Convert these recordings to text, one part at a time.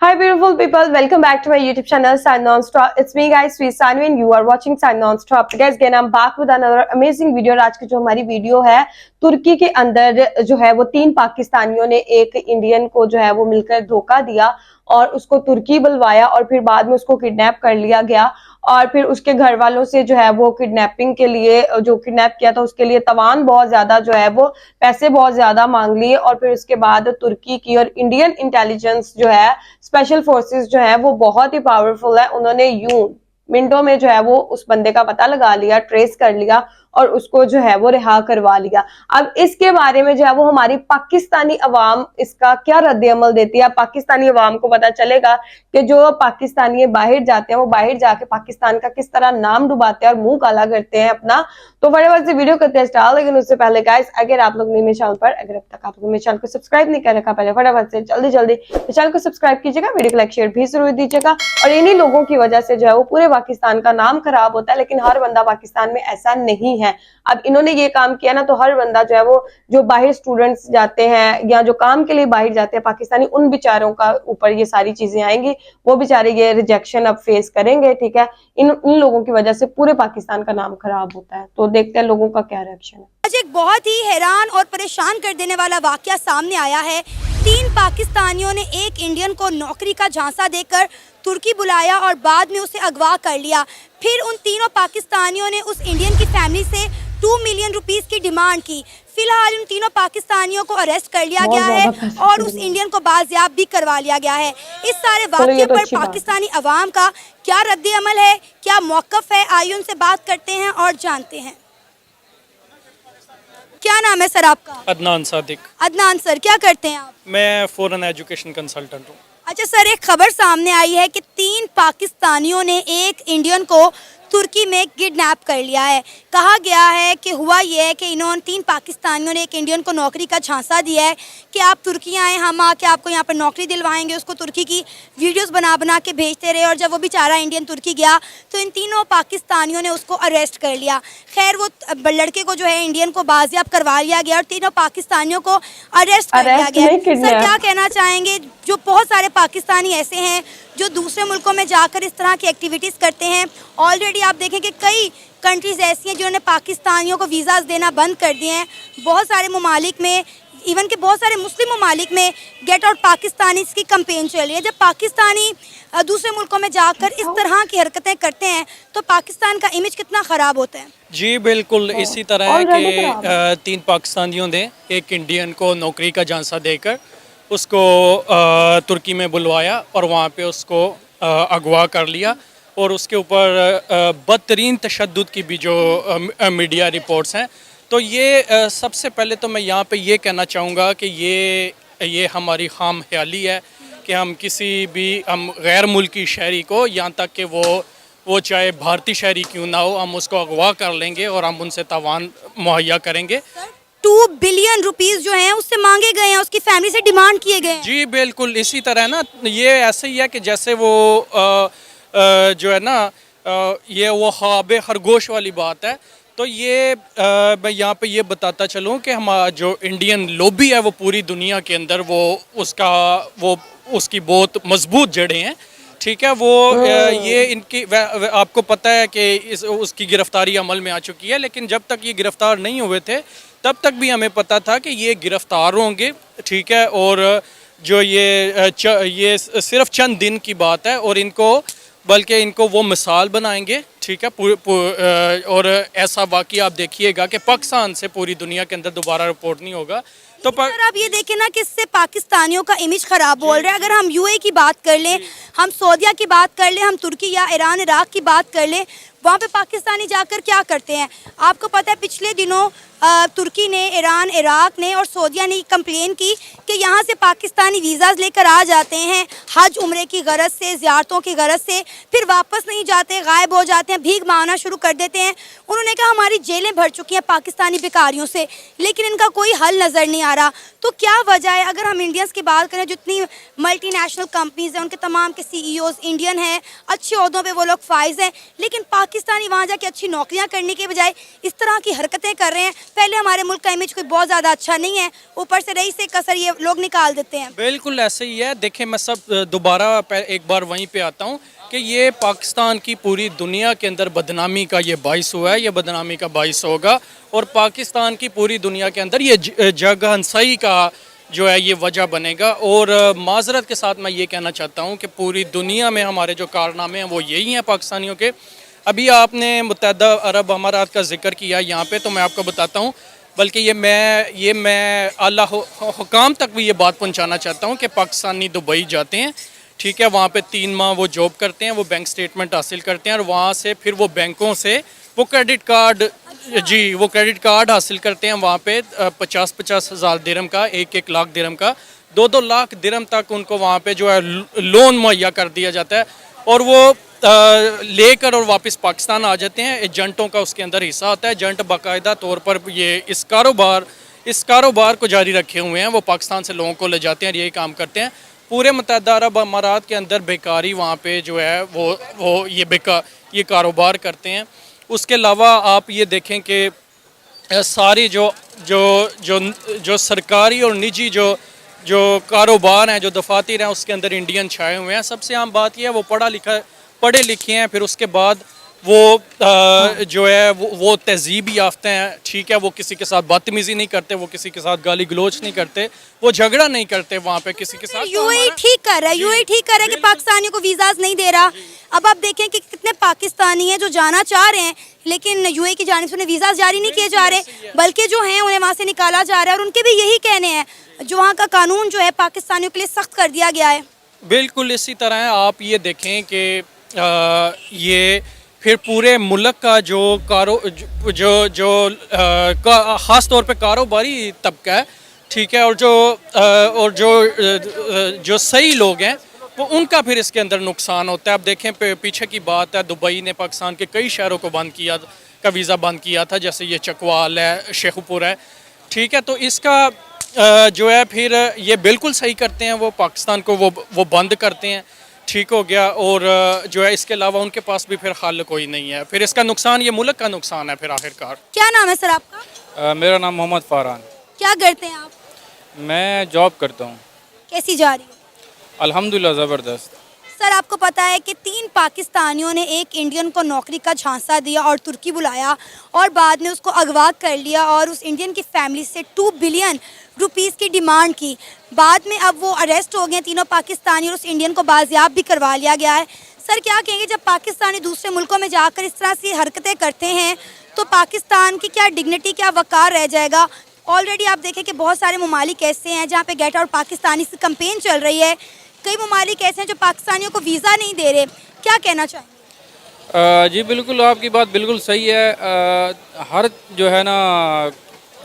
Hi beautiful people, welcome back to my YouTube channel Sign Non-Stop. It's me guys, Sweet Sanvi and you are watching Sign Non-Stop. Guys, again I'm back with another amazing video. और आज की जो हमारी video है, तुर्की के अंदर जो है वो 3 पाकिस्तानियों ने एक इंडियन को जो है वो मिलकर धोखा दिया और उसको तुर्की बुलवाया और फिर बाद में उसको किडनैप कर लिया गया और फिर उसके घर वालों से जो है वो किडनैपिंग के लिए जो किडनैप किया था उसके लिए तवान बहुत ज्यादा जो है वो पैसे बहुत ज्यादा मांग लिए और फिर उसके बाद तुर्की की और इंडियन इंटेलिजेंस जो है स्पेशल फोर्सेस जो है वो बहुत ही पावरफुल है। उन्होंने यूं मिनटों में जो है वो उस बंदे का पता लगा लिया, ट्रेस कर लिया और उसको जो है वो रिहा करवा लिया। अब इसके बारे में जो है वो हमारी पाकिस्तानी अवाम इसका क्या रद्द-ए-अमल देती है, पाकिस्तानी अवाम को पता चलेगा कि जो पाकिस्तानी बाहर जाते हैं वो बाहर जाके पाकिस्तान का किस तरह नाम डुबाते हैं और मुंह काला करते हैं अपना। तो फटाफट से वीडियो करते हैं स्टार्ट, लेकिन उससे पहले गाइस अगर आप लोग मेरे चैनल पर अगर अब तक आप लोग मेरे चैनल को सब्सक्राइब नहीं कर रखा, पहले फटाफट से जल्दी जल्दी चैनल को सब्सक्राइब कीजिएगा, वीडियो को लाइक शेयर भी जरूर दीजिएगा। और इन्हीं लोगों की वजह से जो है वो पूरे पाकिस्तान का नाम खराब होता है, लेकिन हर बंदा पाकिस्तान में ऐसा नहीं है। अब इन्होंने ये काम किया ना तो हर बंदा जो है वो जो बाहर स्टूडेंट्स जाते हैं या जो काम के लिए बाहर जाते हैं पाकिस्तानी, उन बेचारों का ऊपर ये सारी चीजें आएंगी, वो बेचारे ये रिजेक्शन अब फेस करेंगे। ठीक है, इन लोगों की वजह से पूरे पाकिस्तान का नाम खराब होता है। तो देखते हैं लोगों का क्या रिएक्शन है। आज एक बहुत ही हैरान और परेशान कर देने वाला वाकया सामने आया है। 3 पाकिस्तानियों ने एक इंडियन को नौकरी का झांसा देकर तुर्की बुलाया और बाद में उसे अगवा कर लिया। फिर उन तीनों पाकिस्तानियों ने उस इंडियन की फैमिली से 2 मिलियन रुपीस की डिमांड की। फिलहाल उन तीनों पाकिस्तानियों को अरेस्ट कर लिया गया है और उस इंडियन को बाजियाब भी करवा लिया गया है। इस सारे वाकये पर पाकिस्तानी अवाम का क्या रद्द-ए-अमल है, क्या मौक़िफ़ है, आइए उनसे बात करते हैं और जानते हैं। क्या नाम है सर आपका? अदनान सादिक। अदनान सर, क्या करते हैं आप? मैं फॉरेन एजुकेशन कंसल्टेंट हूँ। अच्छा सर, एक खबर सामने आई है कि 3 पाकिस्तानियों ने एक इंडियन को तुर्की में किडनैप कर लिया है। कहा गया है कि हुआ ये है कि इन्होंने 3 पाकिस्तानियों ने एक इंडियन को नौकरी का झांसा दिया है कि आप तुर्की आएँ, हम आके आपको यहाँ पर नौकरी दिलवाएंगे। उसको तुर्की की वीडियोस बना बना के भेजते रहे और जब वो बेचारा इंडियन तुर्की गया तो इन तीनों पाकिस्तानियों ने उसको अरेस्ट कर लिया। खैर वो लड़के को जो है इंडियन को बाजियाब करवा लिया गया और तीनों पाकिस्तानियों को अरेस्ट कर लिया गया। सर क्या कहना चाहेंगे, जो बहुत सारे पाकिस्तानी ऐसे हैं जो दूसरे मुल्कों में जाकर इस तरह की एक्टिविटीज़ करते हैं। ऑलरेडी आप देखें कि कई कंट्रीज़ ऐसी हैं जिन्होंने पाकिस्तानियों को वीज़ाज़ देना बंद कर दिए हैं। बहुत सारे ममालिक में, इवन के बहुत सारे मुस्लिम ममालिक में गेट आउट पाकिस्तानी की कैंपेन चल रही है। जब पाकिस्तानी दूसरे मुल्कों में जाकर इस तरह की हरकतें करते हैं तो पाकिस्तान का इमेज कितना ख़राब होता है। जी बिल्कुल, इसी तरह है कि 3 पाकिस्तानियों ने एक इंडियन को नौकरी का झांसा देकर उसको तुर्की में बुलवाया और वहाँ पे उसको अगवा कर लिया और उसके ऊपर बदतरीन तशद्दुद की भी जो मीडिया रिपोर्ट्स हैं। तो ये सबसे पहले तो मैं यहाँ पे ये कहना चाहूँगा कि ये हमारी खाम ख्याली है कि हम किसी भी हम गैर मुल्की शहरी को, यहाँ तक कि वो चाहे भारतीय शहरी क्यों ना हो, हम उसको अगवा कर लेंगे और हम उनसे तावान मुहैया करेंगे। 2 बिलियन रुपीस जो हैं उससे मांगे गए हैं, उसकी फैमिली से डिमांड किए गए हैं। जी बिल्कुल, इसी तरह ना ये ऐसे ही है कि जैसे वो जो है ना ये वो ख्वाब खरगोश वाली बात है। तो ये मैं यहाँ पे ये बताता चलूँ कि हमारा जो इंडियन लॉबी है वो पूरी दुनिया के अंदर वो उसकी बहुत मजबूत जड़ें हैं। ठीक है, वो ये इनकी आपको पता है कि उसकी गिरफ्तारी अमल में आ चुकी है, लेकिन जब तक ये गिरफ्तार नहीं हुए थे तब तक भी हमें पता था कि ये गिरफ्तार होंगे। ठीक है, और जो ये सिर्फ चंद दिन की बात है और बल्कि इनको वो मिसाल बनाएंगे। ठीक है, और ऐसा वाकया आप देखिएगा कि पाकिस्तान से पूरी दुनिया के अंदर दोबारा रिपोर्ट नहीं होगा। तो सर आप ये देखें ना कि इससे पाकिस्तानियों का इमेज ख़राब बोल रहे हैं। अगर हम यूएई की बात कर लें, हम सऊदीया की बात कर लें, हम तुर्की या ईरान इराक की बात कर लें, वहाँ पे पाकिस्तानी जाकर क्या करते हैं आपको पता है। पिछले दिनों तुर्की ने, ईरान, इराक ने और सऊदीया ने कंप्लेन की कि यहाँ से पाकिस्तानी वीज़ाज़ लेकर आ जाते हैं हज उम्रे की गरज से, ज़ियारतों की गरज से, फिर वापस नहीं जाते, गायब हो जाते हैं, भीख मांगना शुरू कर देते हैं। उन्होंने कहा हमारी जेलें भर चुकी हैं पाकिस्तानी भिखारियों से, लेकिन इनका कोई हल नज़र नहीं आ रहा। तो क्या वजह है? अगर हम इंडियंस की बात करें, जितनी मल्टीनेशनल कंपनीज़ हैं उनके तमाम के सीईओज इंडियन हैं, अच्छे ओहदों पे वो लोग फाइज हैं, लेकिन पाकिस्तानी वहाँ जाके अच्छी नौकरियाँ करने के बजाय इस तरह की हरकतें कर रहे हैं। पहले हमारे मुल्क का इमेज कोई बहुत ज़्यादा अच्छा नहीं है, ऊपर से रईस से कसर ये लोग निकाल देते हैं। बिल्कुल ऐसे ही है। देखिए मैं दोबारा एक बार वहीं पे आता हूँ कि ये पाकिस्तान की पूरी दुनिया के अंदर बदनामी का ये बाइस हुआ है, ये बदनामी का बाइस होगा, और पाकिस्तान की पूरी दुनिया के अंदर ये जगह हंसाई का जो है ये वजह बनेगा। और माजरत के साथ मैं ये कहना चाहता हूँ कि पूरी दुनिया में हमारे जो कारनामे हैं वो यही हैं पाकिस्तानियों के। अभी आपने मुत्तहदा अरब अमारात का जिक्र किया यहाँ पे, तो मैं आपको बताता हूँ, बल्कि ये मैं आला हुकाम तक भी ये बात पहुँचाना चाहता हूँ कि पाकिस्तानी दुबई जाते हैं, ठीक है, वहाँ पे 3 माह वो जॉब करते हैं, वो बैंक स्टेटमेंट हासिल करते हैं, और वहाँ से फिर वो बैंकों से वो क्रेडिट कार्ड, जी वो क्रेडिट कार्ड हासिल करते हैं वहाँ पे 50-50 हज़ार दिरहम का, 1-1 लाख दिरहम का, 2-2 लाख दिरहम तक उनको वहाँ पे जो है लोन मुहैया कर दिया जाता है, और वो लेकर और वापस पाकिस्तान आ जाते हैं। एजेंटों का उसके अंदर हिस्सा होता है। एजेंट बाकायदा तौर पर ये इस कारोबार को जारी रखे हुए हैं, वो पाकिस्तान से लोगों को ले जाते हैं और यही काम करते हैं। पूरे मुत्तहदा अरब अमारात के अंदर बेकारी वहाँ पे जो है वो ये कारोबार करते हैं। उसके अलावा आप ये देखें कि सारी जो सरकारी और निजी जो कारोबार हैं, जो दफातर हैं, उसके अंदर इंडियन छाए हुए हैं। सबसे आम बात यह है वो पढ़े लिखे हैं, फिर उसके बाद वो जो है वो तहजीब याफ्ते हैं, ठीक है, वो किसी के साथ बदतमीज़ी नहीं करते, वो किसी के साथ गाली गलोच नहीं करते, वो झगड़ा नहीं करते वहाँ पे किसी के साथ। यूएई ठीक कर रहा है, यूएई ठीक कर रहा है कि पाकिस्तानियों को वीज़ाज नहीं दे रहा। अब आप देखें कि कितने पाकिस्तानी हैं जो जाना चाह रहे हैं, लेकिन यूएई की जानिब से उन्हें वीज़ाज जारी नहीं किए जा रहे, बल्कि जो हैं उन्हें वहाँ से निकाला जा रहा है। और उनके भी यही कहने हैं, जो वहाँ का कानून जो है पाकिस्तानियों के लिए सख्त कर दिया गया है। बिल्कुल इसी तरह है। आप ये देखें कि ये फिर पूरे मुल्क का जो ख़ास तौर पे कारोबारी तबका है, ठीक है, और जो सही लोग हैं वो उनका फिर इसके अंदर नुकसान होता है। अब देखें पीछे की बात है, दुबई ने पाकिस्तान के कई शहरों को वीज़ा बंद किया था, जैसे ये चकवाल है, शेखुपुर है, ठीक है, तो इसका जो है फिर ये बिल्कुल सही करते हैं, वो पाकिस्तान को वो बंद करते हैं, ठीक हो गया। और जो है इसके अलावा उनके पास भी फिर हल कोई नहीं है, फिर इसका नुकसान ये मुल्क का नुकसान है फिर आखिरकार। क्या नाम है सर आपका? मेरा नाम मोहम्मद फ़रहान। क्या करते हैं आप? मैं जॉब करता हूँ। कैसी जा रही है? अल्हम्दुलिल्लाह ज़बरदस्त। सर आपको पता है कि 3 पाकिस्तानियों ने एक इंडियन को नौकरी का झांसा दिया और तुर्की बुलाया, और बाद में उसको अगवा कर लिया और उस इंडियन की फैमिली से 2 बिलियन रुपीस की डिमांड की। बाद में अब वो अरेस्ट हो गए तीनों पाकिस्तानी, और उस इंडियन को बाजियाब भी करवा लिया गया है। सर क्या कहेंगे, जब पाकिस्तानी दूसरे मुल्कों में जाकर इस तरह से हरकतें करते हैं तो पाकिस्तान की क्या डिग्निटी, क्या वक़ार रह जाएगा? ऑलरेडी आप देखें कि बहुत सारे ममालिक ऐसे हैं जहाँ पे गेट आउट पाकिस्तानी से कैंपेन चल रही है, कई ममालिक ऐसे हैं जो पाकिस्तानियों को वीज़ा नहीं दे रहे, क्या कहना चाहेंगे? जी बिल्कुल, आपकी बात बिल्कुल सही है। हर जो है ना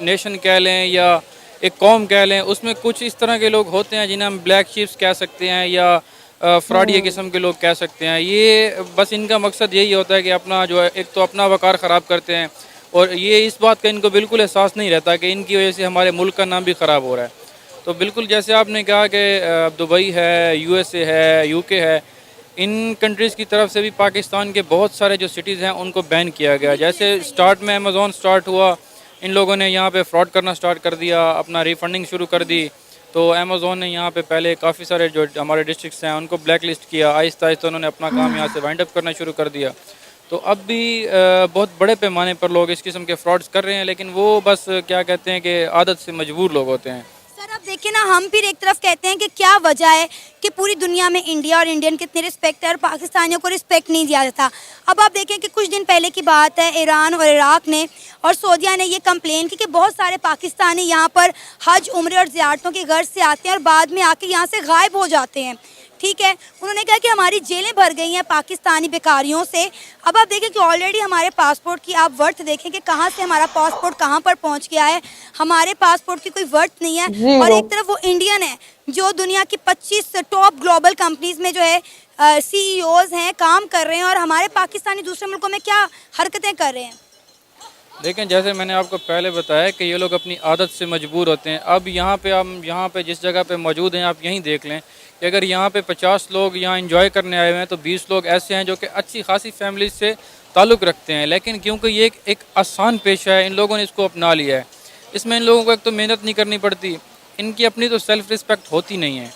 नेशन कह लें या एक कौम कह लें, उसमें कुछ इस तरह के लोग होते हैं जिन्हें हम ब्लैक शीप्स कह सकते हैं या फ्रॉडिया किस्म के लोग कह सकते हैं। ये बस इनका मकसद यही होता है कि अपना जो है एक तो अपना वक़ार ख़राब करते हैं, और ये इस बात का इनको बिल्कुल एहसास नहीं रहता कि इनकी वजह से हमारे मुल्क का नाम भी ख़राब हो रहा है। तो बिल्कुल जैसे आपने कहा कि दुबई है, यूएसए है, यूके है, इन कंट्रीज़ की तरफ से भी पाकिस्तान के बहुत सारे जो सिटीज़ हैं उनको बैन किया गया। जैसे स्टार्ट में अमेज़ॉन स्टार्ट हुआ, इन लोगों ने यहाँ पे फ्रॉड करना स्टार्ट कर दिया, अपना रिफंडिंग शुरू कर दी। तो अमेज़ॉन ने यहाँ पे पहले काफ़ी सारे जो हमारे डिस्ट्रिक्ट्स हैं उनको ब्लैक लिस्ट किया, आहिस्ता आहिस्ता उन्होंने अपना काम यहाँ से वाइंड अप करना शुरू कर दिया। तो अब भी बहुत बड़े पैमाने पर लोग इस किस्म के फ्रॉड्स कर रहे हैं, लेकिन वो बस क्या कहते हैं कि आदत से मजबूर लोग होते हैं। सर आप देखिए ना, हम फिर एक तरफ कहते हैं कि क्या वजह है कि पूरी दुनिया में इंडिया और इंडियन कितनी रिस्पेक्ट है और पाकिस्तानियों को रिस्पेक्ट नहीं दिया जाता। अब आप देखें कि कुछ दिन पहले की बात है, ईरान और इराक ने और सऊदीया ने ये कंप्लेन की कि बहुत सारे पाकिस्तानी यहाँ पर हज, उम्रे और ज़ियारतों की गर्ज से आते हैं और बाद में आके यहाँ से गायब हो जाते हैं, ठीक है। उन्होंने कहा कि हमारी जेलें भर गई हैं पाकिस्तानी बेकारियों से। अब आप देखें कि ऑलरेडी हमारे पासपोर्ट की आप वर्थ देखें कि कहाँ से हमारा पासपोर्ट कहाँ पर पहुँच गया है। हमारे पासपोर्ट की कोई वर्थ नहीं है, और एक तरफ वो इंडियन है जो दुनिया की 25 टॉप ग्लोबल कंपनीज में जो है सीईओज हैं, काम कर रहे हैं, और हमारे पाकिस्तानी दूसरे मुल्कों में क्या हरकतें कर रहे हैं। लेकिन जैसे मैंने आपको पहले बताया कि ये लोग अपनी आदत से मजबूर होते हैं। अब यहाँ पे हम जिस जगह पे मौजूद हैं आप यहीं देख लें कि अगर यहाँ पे 50 लोग यहाँ एंजॉय करने आए हुए हैं तो 20 लोग ऐसे हैं जो कि अच्छी खासी फैमिली से ताल्लुक़ रखते हैं, लेकिन क्योंकि ये एक आसान पेशा है, इन लोगों ने इसको अपना लिया है। इसमें इन लोगों को एक तो मेहनत नहीं करनी पड़ती, इनकी अपनी तो सेल्फ़ रिस्पेक्ट होती नहीं है,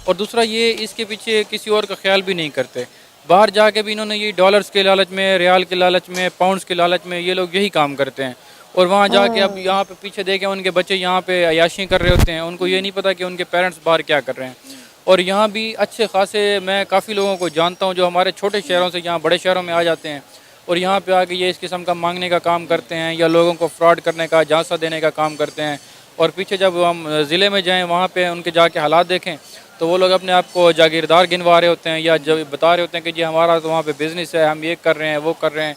और दूसरा ये इसके पीछे किसी और का ख्याल भी नहीं करते। बाहर जाके भी इन्होंने ये डॉलर्स के लालच में, रियाल के लालच में, पाउंड्स के लालच में ये लोग यही काम करते हैं, और वहाँ जाके अब यहाँ पे पीछे देखें उनके बच्चे यहाँ पे अयाशी कर रहे होते हैं, उनको ये नहीं पता कि उनके पेरेंट्स बाहर क्या कर रहे हैं। और यहाँ भी अच्छे खासे मैं काफ़ी लोगों को जानता हूँ जो हमारे छोटे शहरों से यहाँ बड़े शहरों में आ जाते हैं और यहाँ पे आके ये इस किस्म का मांगने का काम करते हैं या लोगों को फ्रॉड करने का, झांसा देने का काम करते हैं। और पीछे जब हम ज़िले में जाएँ वहाँ पे उनके जाके हालात देखें तो वो लोग अपने आप को जागीरदार गिनवा रहे होते हैं या जब बता रहे होते हैं कि जी हमारा तो वहाँ पे बिज़नेस है, हम ये कर रहे हैं, वो कर रहे हैं।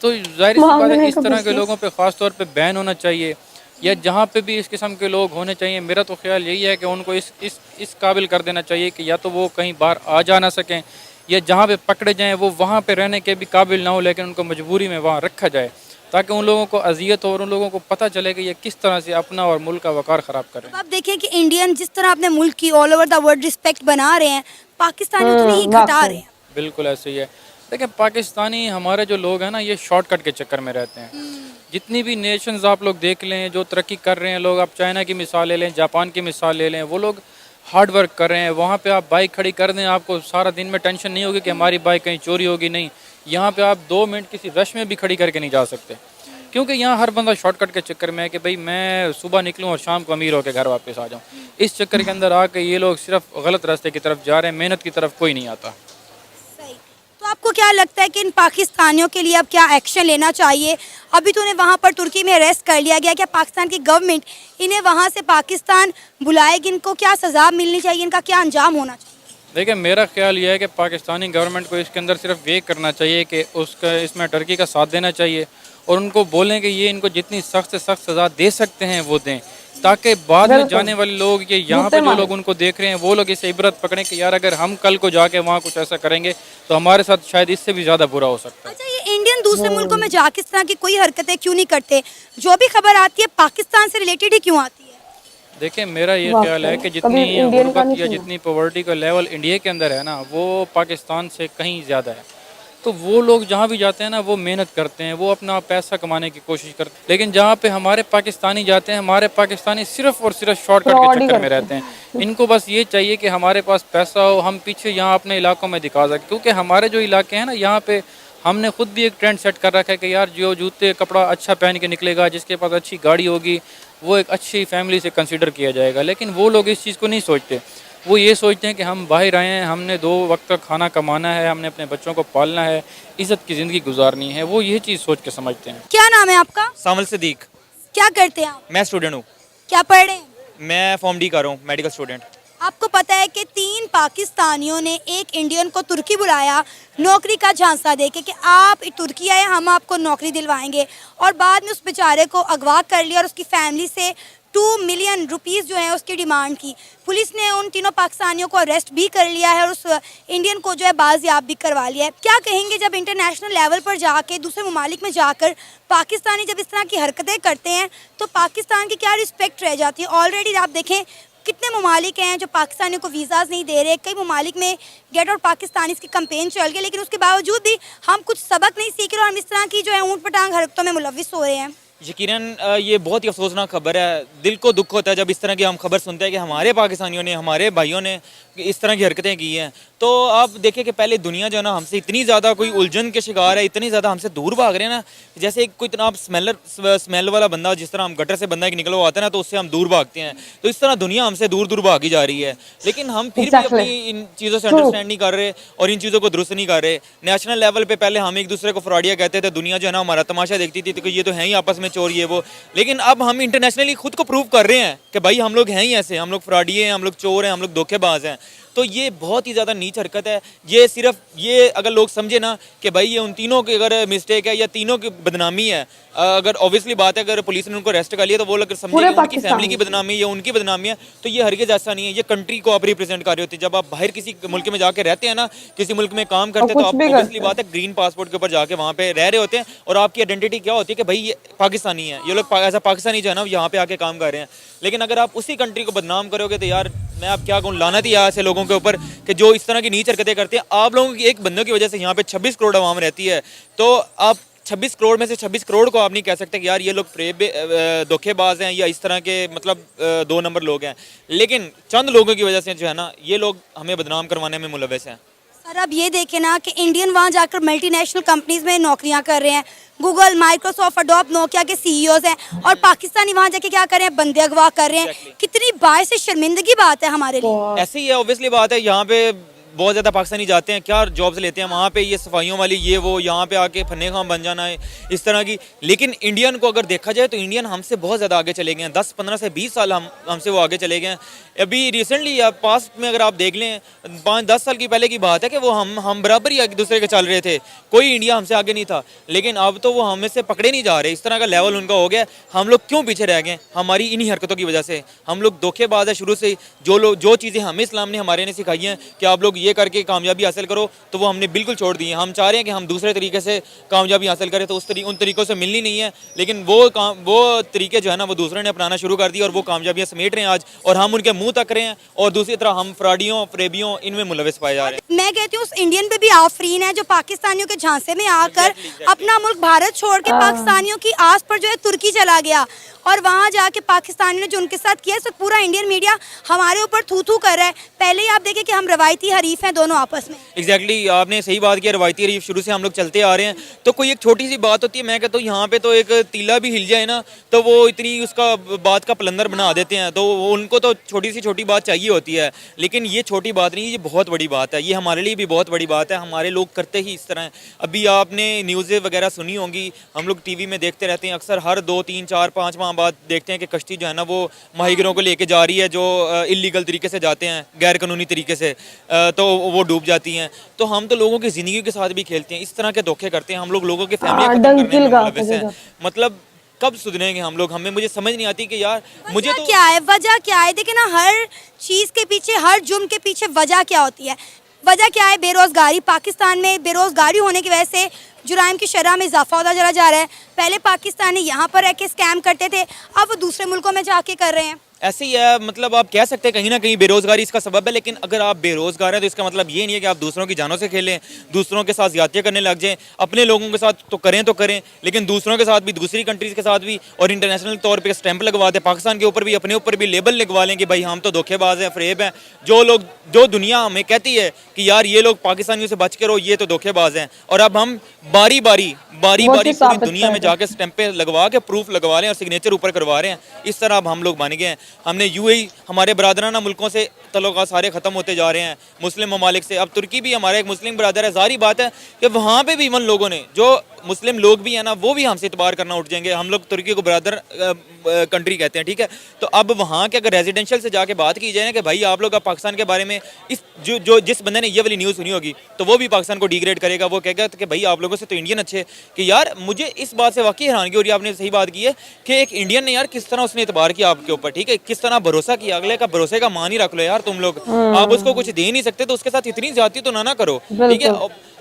तो जाहिर सी बात है इस तरह के लोगों पे ख़ास तौर पे बैन होना चाहिए, या जहाँ पे भी इस किस्म के लोग होने चाहिए। मेरा तो ख्याल यही है कि उनको इस काबिल कर देना चाहिए कि या तो वो कहीं बाहर आ जा ना सकें, या जहाँ पे पकड़े जाएँ वो वहाँ पे रहने के भी काबिल ना हो, लेकिन उनको मजबूरी में वहाँ रखा जाए ताकि उन लोगों को अजियत हो और उन लोगों को पता चले कि ये किस तरह से अपना और मुल्क का वक़ार ख़राब कर रहे हैं। आप देखें कि इंडियन जिस तरह अपने मुल्क की all over the world respect बना रहे हैं, पाकिस्तानी उतनी ही घटा रहे हैं। बिल्कुल ऐसे ही है। देखिए पाकिस्तानी हमारे जो लोग हैं ना ये शॉर्टकट के चक्कर में रहते हैं। जितनी भी नेशंस आप लोग देख लें जो तरक्की कर रहे हैं लोग, आप चाइना की मिसाल ले लें, जापान की मिसाल ले लें, वो लोग हार्ड वर्क कर रहे हैं। वहाँ पे आप बाइक खड़ी कर दें, आपको सारा दिन में टेंशन नहीं होगी कि हमारी बाइक कहीं चोरी होगी, नहीं। यहाँ पे आप 2 मिनट किसी रश में भी खड़ी करके नहीं जा सकते, क्योंकि यहाँ हर बंदा शॉर्टकट के चक्कर में है कि भाई मैं सुबह निकलूँ और शाम को अमीर होकर घर वापस आ जाऊँ। इस चक्कर के अंदर आके ये लोग सिर्फ गलत रास्ते की तरफ जा रहे हैं, मेहनत की तरफ कोई नहीं आता। सही। तो आपको क्या लगता है कि इन पाकिस्तानियों के लिए अब क्या एक्शन लेना चाहिए? अभी तो उन्हें वहाँ पर तुर्की में अरेस्ट कर लिया गया, क्या पाकिस्तान की गवर्नमेंट इन्हें वहाँ से पाकिस्तान बुलाएगी? इनको क्या सज़ा मिलनी चाहिए? इनका क्या अंजाम होना चाहिए? देखिए मेरा ख्याल ये है कि पाकिस्तानी गवर्नमेंट को इसके अंदर सिर्फ ये करना चाहिए कि उसका इसमें टर्की का साथ देना चाहिए और उनको बोलें कि ये इनको जितनी सख्त से सख्त सज़ा दे सकते हैं वो दें, ताकि बाद में जाने वाले लोग ये यहाँ पे जो लोग उनको देख रहे हैं वो लोग इसे इबरत पकड़ें कि यार अगर हम कल को जाके वहाँ कुछ ऐसा करेंगे तो हमारे साथ शायद इससे भी ज़्यादा बुरा हो सकता है। अच्छा, ये इंडियन दूसरे मुल्कों में जाके इस तरह की कोई हरकतें क्यों नहीं करते? जो भी खबर आती है पाकिस्तान से रिलेटेड ही क्यों आती है? देखिए मेरा ये ख्याल है कि जितनी गुर्बत या जितनी पॉवर्टी का लेवल इंडिया के अंदर है ना वो पाकिस्तान से कहीं ज़्यादा है। तो वो लोग जहाँ भी जाते हैं ना वो मेहनत करते हैं, वो अपना पैसा कमाने की कोशिश करते हैं, लेकिन जहाँ पे हमारे पाकिस्तानी जाते हैं हमारे पाकिस्तानी सिर्फ और सिर्फ शॉर्टकट के चक्कर में रहते हैं। इनको बस ये चाहिए कि हमारे पास पैसा हो, हम पीछे यहाँ अपने इलाकों में दिखा सकें, क्योंकि हमारे जो इलाके हैं ना यहाँ पे हमने खुद भी एक ट्रेंड सेट कर रखा है कि यार जो जूते कपड़ा अच्छा पहन के निकलेगा, जिसके पास अच्छी गाड़ी होगी, वो एक अच्छी फैमिली से कंसिडर किया जाएगा। लेकिन वो लोग इस चीज़ को नहीं सोचते, वो ये सोचते हैं कि हम बाहर आए हैं, हमने 2 वक्त का खाना कमाना है, हमने अपने बच्चों को पालना है, इज़्ज़त की ज़िंदगी गुजारनी है, वो ये चीज़ सोच के समझते हैं। क्या नाम है आपका? सामल सिद्दीक। क्या करते हैं आप? मैं स्टूडेंट हूँ। क्या पढ़ रहे हैं? मैं फॉर्म डी कर रहा हूँ, मेडिकल स्टूडेंट। आपको पता है कि 3 पाकिस्तानियों ने एक इंडियन को तुर्की बुलाया नौकरी का झांसा देके कि आप तुर्की आए, हम आपको नौकरी दिलवाएंगे, और बाद में उस बेचारे को अगवा कर लिया और उसकी फैमिली से 2 मिलियन रुपीस जो है उसकी डिमांड की। पुलिस ने उन तीनों पाकिस्तानियों को अरेस्ट भी कर लिया है और उस इंडियन को जो है बाजियाब भी करवा लिया है। क्या कहेंगे जब इंटरनेशनल लेवल पर जाके दूसरे ममालिक में जाकर पाकिस्तानी जब इस तरह की हरकतें करते हैं तो पाकिस्तान की क्या रिस्पेक्ट रह जाती है? ऑलरेडी आप देखें कितने ममालिक हैं जो पाकिस्तानियों को वीज़ाज़ नहीं दे रहे, कई ममालिक में गेट आउट पाकिस्तानी की कंपेन चल गई, लेकिन उसके बावजूद भी हम कुछ सबक नहीं सीख रहे और हम इस तरह की जो है ऊँट पटांग हरकतों में मुलविस हो रहे हैं। यकीनन ये बहुत ही अफसोसनाक खबर है। दिल को दुख होता है जब इस तरह की हम खबर सुनते हैं कि हमारे पाकिस्तानियों ने, हमारे भाइयों ने इस तरह की हरकतें की हैं। तो आप देखें कि पहले दुनिया जो है ना हमसे इतनी ज़्यादा कोई उलझन के शिकार है, इतनी ज़्यादा हमसे दूर भाग रहे हैं ना, जैसे कोई इतना आप स्मेल वाला बंदा, जिस तरह हम गटर से बंदा एक निकला हुआ आता है ना तो उससे हम दूर भागते हैं, तो इस तरह दुनिया हमसे दूर दूर भागी जा रही है। लेकिन हम फिर भी अपनी इन चीज़ों से अंडरस्टैंड नहीं कर रहे और इन चीज़ों को दुरुस्त नहीं कर रहे। नेशनल लेवल पर पहले हम एक दूसरे को फ्रॉडिया कहते थे, दुनिया जो है ना हमारा तमाशा देखती थी तो ये तो है ही आपस में चोर ये वो, लेकिन अब हम इंटरनेशनली खुद को प्रूव कर रहे हैं कि भाई हम लोग हैं ही ऐसे, हम लोग फ्रॉडिये हैं, हम लोग चोर हैं, हम लोग धोखेबाज हैं। तो ये बहुत ही ज़्यादा नीच हरकत है। ये सिर्फ ये अगर लोग समझे ना कि भाई ये उन तीनों की अगर मिस्टेक है या तीनों की बदनामी है, अगर ऑब्वियसली बात है अगर पुलिस ने उनको अरेस्ट कर लिया तो वो अगर समझे कि उनकी फैमिली की बदनामी या उनकी बदनामी है, तो ये हरगिज़ ऐसा नहीं है। ये कंट्री को आप रिप्रेजेंट कर रहे होते हैं। जब आप बाहर किसी मुल्क में जाके रहते हैं ना, किसी मुल्क में काम करते हैं, तो आप ऑब्वियसली बात है ग्रीन पासपोर्ट के ऊपर जाके वहाँ पे रह रहे होते हैं और आपकी आइडेंटिटी क्या होती है कि भाई ये पाकिस्तानी है, ये लोग ऐसा पाकिस्तानी जो है ना यहाँ पे आके काम कर रहे हैं। लेकिन अगर आप उसी कंट्री को बदनाम करोगे तो यार मैं अब क्या कहूँ, लानत ही है ऐसे लोगों के ऊपर कि जो इस तरह की नीच हरकतें करते हैं। आप लोगों की एक बंदों की वजह से यहाँ पे 26 करोड़ आवाम रहती है, तो आप 26 करोड़ में से 26 करोड़ को आप नहीं कह सकते कि यार ये लोग धोखेबाज हैं या इस तरह के मतलब 2 नंबर लोग हैं। लेकिन चंद लोगों की वजह से जो है ना, ये लोग हमें बदनाम करवाने में मुलव्वस हैं। सर अब ये देखें ना कि इंडियन वहाँ जाकर मल्टीनेशनल कंपनीज में नौकरियां कर रहे हैं, गूगल, माइक्रोसॉफ्ट, अडोब, नोकिया के सीईओज हैं, और पाकिस्तानी वहाँ जाके क्या कर रहे हैं, बंदे अगवा कर रहे हैं। कितनी बायस से शर्मिंदगी बात है हमारे लिए। ऐसे ही है, ऑब्वियसली बात है। यहाँ पे बहुत ज़्यादा पाकिस्तानी जाते हैं, क्या जॉब्स लेते हैं वहाँ पे, ये सफाइयों वाली ये वो, यहाँ पे आके फन्ने खां बन जाना है इस तरह की। लेकिन इंडियन को अगर देखा जाए तो इंडियन हमसे बहुत ज़्यादा आगे चले गए हैं। 10, 15 से 20 साल हमसे वो आगे चले गए हैं। अभी रिसेंटली या पास में अगर आप देख लें, 5-10 साल की पहले की बात है कि वो हम बराबर ही एक दूसरे के चल रहे थे, कोई इंडिया हमसे आगे नहीं था। लेकिन अब तो वो हमें से पकड़े नहीं जा रहे, इस तरह का लेवल उनका हो गया। हम लोग क्यों पीछे रह गए? हमारी इन्हीं हरकतों की वजह से। हम लोग धोखेबाज है शुरू से। जो चीज़ें हमें इस्लाम ने हमारे ने सिखाई हैं कि आप लोग ये करके कामयाबी हासिल करो, तो वो हमने बिल्कुल छोड़ दी है। हम चाह रहे हैं कि हम दूसरे तरीके से कामयाबी हासिल करें, तो उन तरीक़ों से मिलनी नहीं है। लेकिन वो तरीके जो है ना, वो दूसरे ने अपनाना शुरू कर दिए और वो कामयाबियाँ समेट रहे हैं आज, और हम उनके मुंह तक रहे हैं। और दूसरी तरफ हम फ्रॉडियों, फरेबियों, इनमें मुलविस पाए जा रहे हैं। मैं कहती हूँ उस इंडियन पे भी आफरीन है जो पाकिस्तानियों के झांसे में आकर अपना मुल्क भारत छोड़ के पाकिस्तानियों की आस पर जो है तुर्की चला गया, और वहाँ जाके पाकिस्तानियों ने जो उनके साथ किया, तो पूरा इंडियन मीडिया हमारे ऊपर थू थू कर रहा है। पहले ही आप देखें कि हम रवायती हरीफ हैं दोनों आपस में। एग्जैक्टली आपने सही बात की। रवायती हरीफ शुरू से हम लोग चलते आ रहे हैं, तो कोई एक छोटी सी बात होती है, मैं कहता हूँ यहाँ पे तो एक तीला भी हिल जाए ना, तो वो इतनी उसका बात का पलंदर बना देते हैं। तो उनको तो छोटी बात चाहिए होती है, लेकिन ये छोटी बात नहीं, ये बहुत बड़ी बात है। ये हमारे लिए भी बहुत बड़ी बात है। हमारे लोग करते ही इस तरह हैं। अभी आपने न्यूज़ें वगैरह सुनी होंगी, हम लोग टीवी में देखते रहते हैं अक्सर, हर 2, 3, 4, 5 माह बाद देखते हैं कि कश्ती जो है ना वो माहीगिरों को लेके जा रही है, जो इलीगल तरीके से जाते हैं, गैर कानूनी तरीके से, तो वो डूब जाती हैं। तो हम तो लोगों की ज़िंदगी के साथ भी खेलते हैं, इस तरह के धोखे करते हैं। हम लोगों की फैमिली मतलब कब सुधरेंगे हम लोग? मुझे समझ नहीं आती कि यार मुझे तो वजह क्या है? देखिए ना, हर चीज़ के पीछे, हर जुर्म के पीछे वजह क्या होती है? वजह क्या है? बेरोजगारी। पाकिस्तान में बेरोजगारी होने की वजह से जुराइम की शरह में इजाफा होता चला जा रहा है। पहले पाकिस्तानी यहाँ पर रह के स्कैम करते थे, अब वो दूसरे मुल्कों में जाके कर रहे हैं। ऐसे ही है, मतलब आप कह सकते हैं कहीं ना कहीं बेरोजगारी इसका सबब है। लेकिन अगर आप बेरोजगार हैं तो इसका मतलब ये नहीं है कि आप दूसरों की जानों से खेलें, दूसरों के साथ ज्यादतियाँ करने लग जाएं। अपने लोगों के साथ तो करें, लेकिन दूसरों के साथ भी, दूसरी कंट्रीज के साथ भी, और इंटरनेशनल तौर पे स्टैंप लगवा दें, पाकिस्तान के ऊपर भी, अपने ऊपर भी लेबल लगवा लें कि भाई हम तो धोखेबाज हैं, फरेब हैं। जो दुनिया हमें कहती है कि यार ये लोग पाकिस्तानियों से बच के रहो, ये तो धोखेबाज हैं, और अब हम बारी बारी पूरी दुनिया में जाके स्टैंपें लगवा के प्रूफ लगवा लें और सिग्नेचर ऊपर करवा रहे हैं। इस तरह अब हम लोग बन गए हैं। हमने यूएई, हमारे बरादराना मुल्कों से तल्लुकात सारे ख़त्म होते जा रहे हैं, मुस्लिम ममालिक से। अब तुर्की भी हमारा एक मुस्लिम बरादर है। ज़ाहिर बात है कि वहाँ पे भी इवन लोगों ने, जो मुस्लिम लोग भी हैं ना, वो भी हमसे इतबार करना उठ जाएंगे। हम लोग तुर्की को बरादर कंट्री कहते हैं, ठीक है। तो अब वहाँ के अगर रेजिडेंशियल से जाके बात की जाए ना कि भाई आप लोग अब पाकिस्तान के बारे में, जिस बंदे ने ये वाली न्यूज़ सुनी होगी, तो वो भी पाकिस्तान को डिग्रेड करेगा। वो कहेगा कि भाई आप लोगों से तो इंडियन अच्छे। कि यार मुझे इस बात से वाकई हैरानगी हो रही है। आपने सही बात की है कि एक इंडियन ने यार किस तरह उसने इतबार किया आपके ऊपर, ठीक है, किस तरह भरोसा किया। अगले का भरोसे का मान ही रख लो यार तुम लोग। आप उसको कुछ दे नहीं सकते तो उसके साथ इतनी ज्यादती तो ना करो, ठीक है।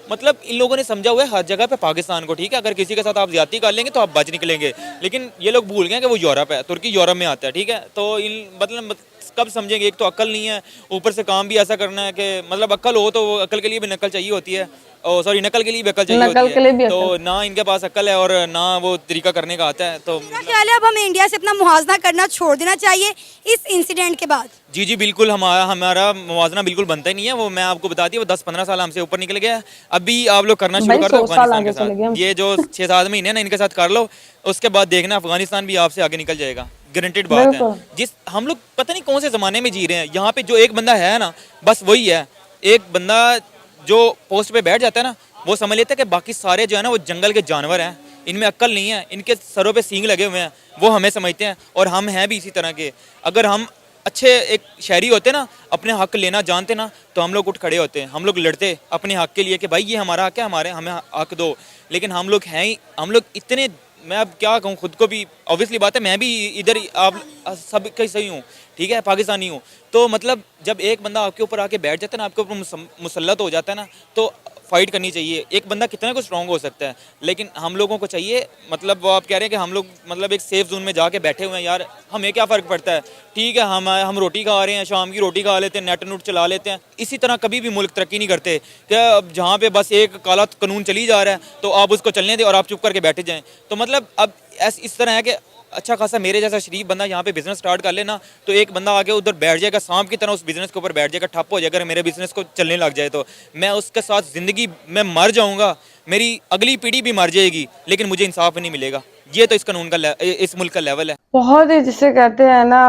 मतलब इन लोगों ने समझा हुआ है हर जगह पे पाकिस्तान को, ठीक है। अगर किसी के साथ आप ज्यादती कर लेंगे तो आप बच निकलेंगे, लेकिन ये लोग भूल गए कि वो यूरोप है, तुर्की यूरोप में आता है, ठीक है। तो मतलब कब समझेंगे? एक तो अक्ल नहीं है, ऊपर से काम भी ऐसा करना है कि मतलब अक्ल हो तो अक्ल के लिए भी नकल चाहिए होती है। सॉरी, नकल के लिए भी अकल चाहिए होती है। तो ना इनके पास अकल है और ना वो तरीका करने का आता है। तो मेरा ख्याल है अब हमें इंडिया से अपना मुहाजना करना छोड़ देना चाहिए इस इंसिडेंट के बाद। जी बिल्कुल, हमारा मुवाजना बिल्कुल बनता ही नहीं है। वो मैं आपको बता दी, वो 10-15 साल हमसे ऊपर निकल गया। अभी आप लोग करना शुरू कर दो अफगानिस्तान के साथ। ये जो 6-7 महीने ना इनके साथ कर लो, उसके बाद देखना अफगानिस्तान भी आपसे आगे निकल जाएगा, गारंटेड बात है। हम लोग पता नहीं कौन से ज़माने में जी रहे हैं। यहाँ पे जो एक बंदा है ना, बस वही है। एक बंदा जो पोस्ट पे बैठ जाता है ना, वो समझ लेता है कि बाकी सारे जो है ना वो जंगल के जानवर हैं, इनमें अक्ल नहीं है, इनके सरों पे सींग लगे हुए हैं। वो हमें समझते हैं और हम हैं भी इसी तरह के। अगर हम अच्छे एक शहरी होते ना, अपने हक लेना जानते ना, तो हम लोग उठ खड़े होते हैं, हम लोग लड़ते अपने हक के लिए कि भाई ये हमारा हक है, हमें हक दो। लेकिन हम लोग हैं ही, हम लोग इतने, मैं अब क्या कहूँ, खुद को भी ऑब्वियसली बात है, मैं भी इधर आप सब कहीं सही हूँ, ठीक है, पाकिस्तानी हूँ। तो मतलब जब एक बंदा आपके ऊपर आके बैठ जाता है ना, आपके ऊपर मुसल्लत हो जाता है ना, तो फाइट करनी चाहिए। एक बंदा कितना को स्ट्रांग हो सकता है, लेकिन हम लोगों को चाहिए, मतलब वो आप कह रहे हैं कि हम लोग मतलब एक सेफ जोन में जाके बैठे हुए हैं। यार हमें क्या फ़र्क पड़ता है, ठीक है हम रोटी खा रहे हैं, शाम की रोटी खा लेते हैं, नेट नूट चला लेते हैं। इसी तरह कभी भी मुल्क तरक्की नहीं करते कि जहाँ पे बस एक काला कानून चली जा रहा है तो आप उसको चलने दें और आप चुप करके बैठे जाएं। तो मतलब अब इस तरह है कि अच्छा खासा मेरे जैसा शरीफ बंदा यहाँ पे बिजनेस स्टार्ट कर लेना, तो एक बंदा आके उधर बैठ जाएगा, सांप की तरह उस बिजनेस के ऊपर बैठ जाएगा, ठप हो जाएगा। अगर मेरे बिजनेस को चलने लग जाए तो मैं उसके साथ ज़िंदगी में मर जाऊँगा, मेरी अगली पीढ़ी भी मर जाएगी, लेकिन मुझे इंसाफ नहीं मिलेगा। ये तो इस कानून का इस मुल्क का लेवल है। बहुत ही जिसे कहते हैं ना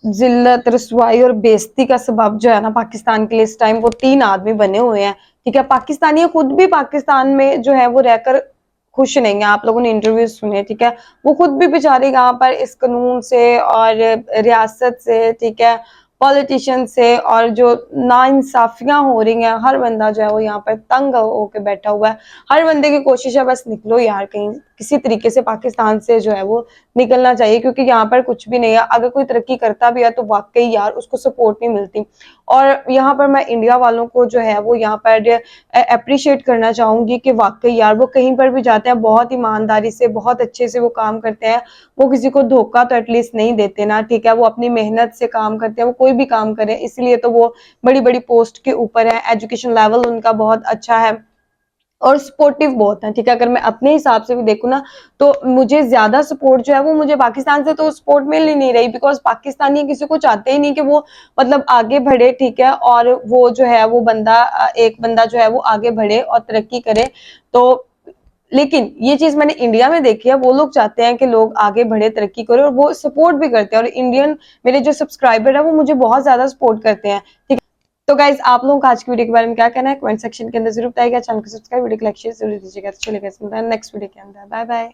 जिल्लत, रसवाई और बेइज्जती का सबब जो है ना पाकिस्तान के लिए इस टाइम वो 3 आदमी बने हुए हैं। ठीक है, पाकिस्तानी खुद भी पाकिस्तान में जो है वो रहकर खुश नहीं है। आप लोगों ने इंटरव्यू सुने, ठीक है, वो खुद भी बेचारे यहाँ पर इस कानून से और रियासत से, ठीक है, पॉलिटिशियन से और जो नाइंसाफियां हो रही हैं, हर बंदा जो है वो यहाँ पर तंग होके बैठा हुआ है। हर बंदे की कोशिश है बस निकलो यार, कहीं किसी तरीके से पाकिस्तान से जो है वो निकलना चाहिए, क्योंकि यहाँ पर कुछ भी नहीं है। अगर कोई तरक्की करता भी है तो वाकई यार उसको सपोर्ट नहीं मिलती। और यहाँ पर मैं इंडिया वालों को जो है वो यहाँ पर अप्रिशिएट करना चाहूंगी कि वाकई यार वो कहीं पर भी जाते हैं बहुत ईमानदारी से, बहुत अच्छे से वो काम करते हैं। वो किसी को धोखा तो एटलीस्ट नहीं देते ना, ठीक है, वो अपनी मेहनत से काम करते हैं, वो कोई भी काम करें, इसलिए तो वो बड़ी बड़ी पोस्ट के ऊपर है। एजुकेशन लेवल उनका बहुत अच्छा है और सपोर्टिव बहुत है। ठीक है, अगर मैं अपने हिसाब से भी देखूँ ना तो मुझे ज्यादा सपोर्ट जो है वो मुझे पाकिस्तान से तो सपोर्ट मिल ही नहीं रही, बिकॉज पाकिस्तानी किसी को चाहते ही नहीं कि वो मतलब आगे बढ़े, ठीक है, और वो जो है वो बंदा एक बंदा जो है वो आगे बढ़े और तरक्की करे। तो लेकिन ये चीज मैंने इंडिया में देखी है, वो लोग चाहते हैं कि लोग आगे बढ़े, तरक्की करें, और वो सपोर्ट भी करते हैं। और इंडियन मेरे जो सब्सक्राइबर है वो मुझे बहुत ज्यादा सपोर्ट करते हैं। ठीक है, तो गाइज आप लोगों का आज की वीडियो के बारे में क्या कहना है कमेंट सेक्शन के अंदर जरूर बताइएगा। चैनल को सब्सक्राइब, वीडियो को लाइक शेयर जरूर दीजिएगा। तो चलिए गाइस मिलते हैं नेक्स्ट वीडियो के अंदर। Bye bye.